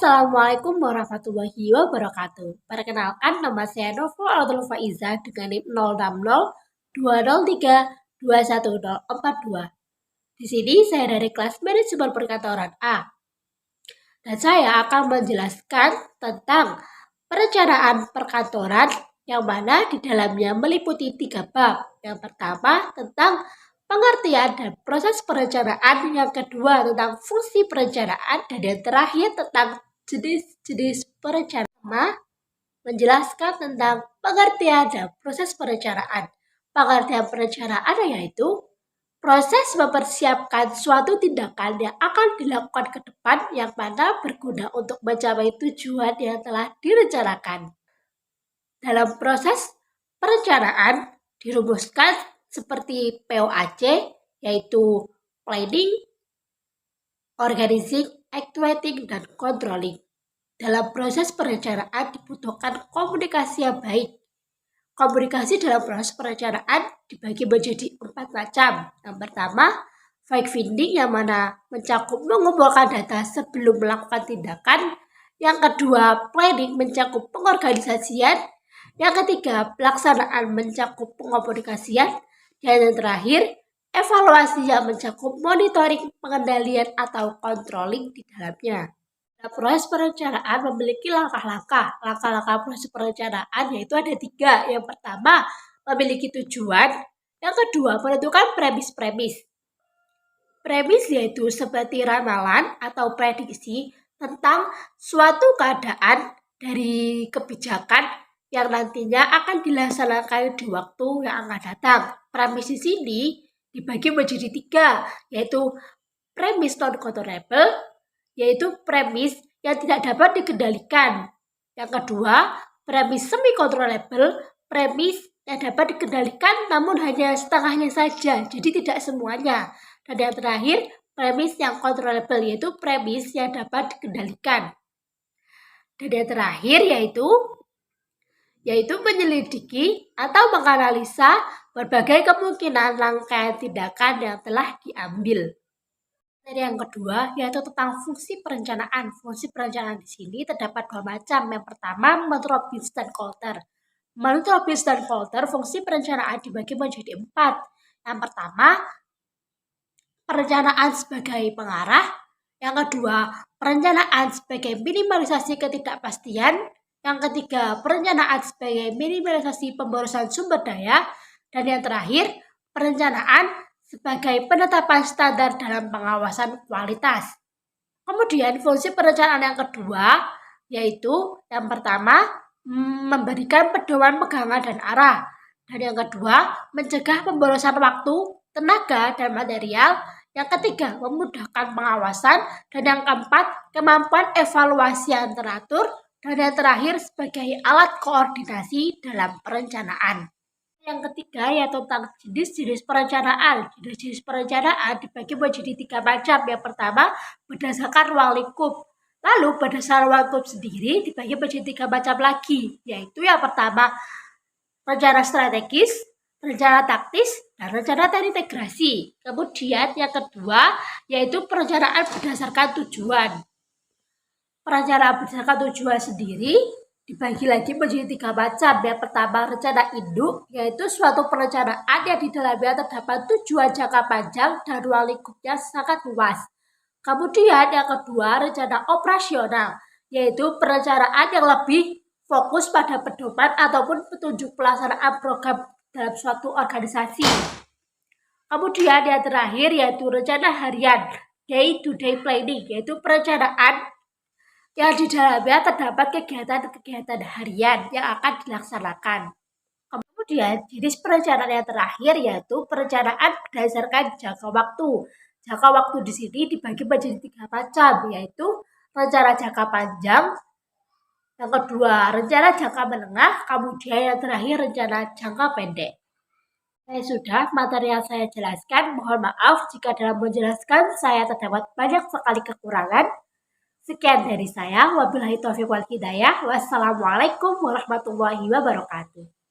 Assalamualaikum warahmatullahi wabarakatuh. Perkenalkan, nama saya Novo Alatul Faiza dengan NIM 060203210042. Di sini saya dari kelas manajemen perkantoran A. Dan saya akan menjelaskan tentang perencanaan perkantoran yang mana di dalamnya meliputi 3 bab. Yang pertama tentang pengertian dan proses perencanaan, yang kedua tentang fungsi perencanaan, dan yang terakhir tentang jenis-jenis perencanaan. Menjelaskan tentang pengertian dan proses perencanaan. Pengertian perencanaan yaitu proses mempersiapkan suatu tindakan yang akan dilakukan ke depan yang mana berguna untuk mencapai tujuan yang telah direncanakan. Dalam proses perencanaan dirumuskan seperti POAC, yaitu planning, organizing, activating, dan controlling. Dalam proses perencanaan dibutuhkan komunikasi yang baik. Komunikasi dalam proses perencanaan dibagi menjadi 4 macam. Yang pertama, fact-finding, yang mana mencakup mengumpulkan data sebelum melakukan tindakan. Yang kedua, planning, mencakup pengorganisasian. Yang ketiga, pelaksanaan, mencakup pengomunikasian. Dan yang terakhir, evaluasi, yang mencakup monitoring, pengendalian, atau controlling di dalamnya. Nah, proses perencanaan memiliki langkah-langkah. Langkah-langkah proses perencanaan yaitu ada 3. Yang pertama, memiliki tujuan. Yang kedua, menentukan premis-premis. Premis yaitu seperti ramalan atau prediksi tentang suatu keadaan dari kebijakan yang nantinya akan dilaksanakan di waktu yang akan datang. Premis di sini dibagi menjadi 3, yaitu premis non-controllable, yaitu premis yang tidak dapat dikendalikan. Yang kedua, premis semi-controllable, premis yang dapat dikendalikan namun hanya setengahnya saja, jadi tidak semuanya. Dan yang terakhir, premis yang controllable, yaitu premis yang dapat dikendalikan. Dan yang terakhir yaitu menyelidiki atau menganalisa berbagai kemungkinan rangkaian tindakan yang telah diambil. Dan yang kedua yaitu tentang fungsi perencanaan. Fungsi perencanaan di sini terdapat 2 macam. Yang pertama, menurut Robbins dan Coulter. Menurut Robbins dan Coulter, fungsi perencanaan dibagi menjadi 4. Yang pertama, perencanaan sebagai pengarah. Yang kedua, perencanaan sebagai minimalisasi ketidakpastian. Yang ketiga, perencanaan sebagai minimalisasi pemborosan sumber daya. Dan yang terakhir, perencanaan sebagai penetapan standar dalam pengawasan kualitas. Kemudian fungsi perencanaan yang kedua yaitu yang pertama, memberikan pedoman pegangan dan arah. Dan yang kedua, mencegah pemborosan waktu, tenaga, dan material. Yang ketiga, memudahkan pengawasan. Dan yang keempat, kemampuan evaluasi yang teratur. Dan yang terakhir, sebagai alat koordinasi dalam perencanaan. Yang ketiga yaitu tentang jenis-jenis perencanaan. Jenis-jenis perencanaan dibagi menjadi 3 macam. Yang pertama, berdasarkan ruang lingkup. Lalu berdasarkan ruang lingkup sendiri dibagi menjadi 3 macam lagi, yaitu yang pertama, rencana strategis, rencana taktis, dan rencana terintegrasi. Kemudian yang kedua yaitu perencanaan berdasarkan tujuan. Perencanaan berdasarkan tujuan sendiri dibagi lagi menjadi 3 macam. Yang pertama, rencana induk, yaitu suatu perencanaan yang di dalamnya terdapat tujuan jangka panjang dan ruang lingkupnya sangat luas. Kemudian yang kedua, rencana operasional, yaitu perencanaan yang lebih fokus pada pedoman ataupun petunjuk pelaksanaan program dalam suatu organisasi. Kemudian yang terakhir yaitu rencana harian, day-to-day planning, yaitu perencanaan yang di dalamnya terdapat kegiatan-kegiatan harian yang akan dilaksanakan. Kemudian jenis perencanaan yang terakhir yaitu perencanaan berdasarkan jangka waktu. Jangka waktu di sini dibagi menjadi 3 macam, yaitu rencana jangka panjang, yang kedua rencana jangka menengah, kemudian yang terakhir rencana jangka pendek. Sudah materi yang saya jelaskan. Mohon maaf jika dalam menjelaskan saya terdapat banyak sekali kekurangan. Sekian dari saya. Wabillahi taufiq wal hidayah. Wassalamualaikum warahmatullahi wabarakatuh.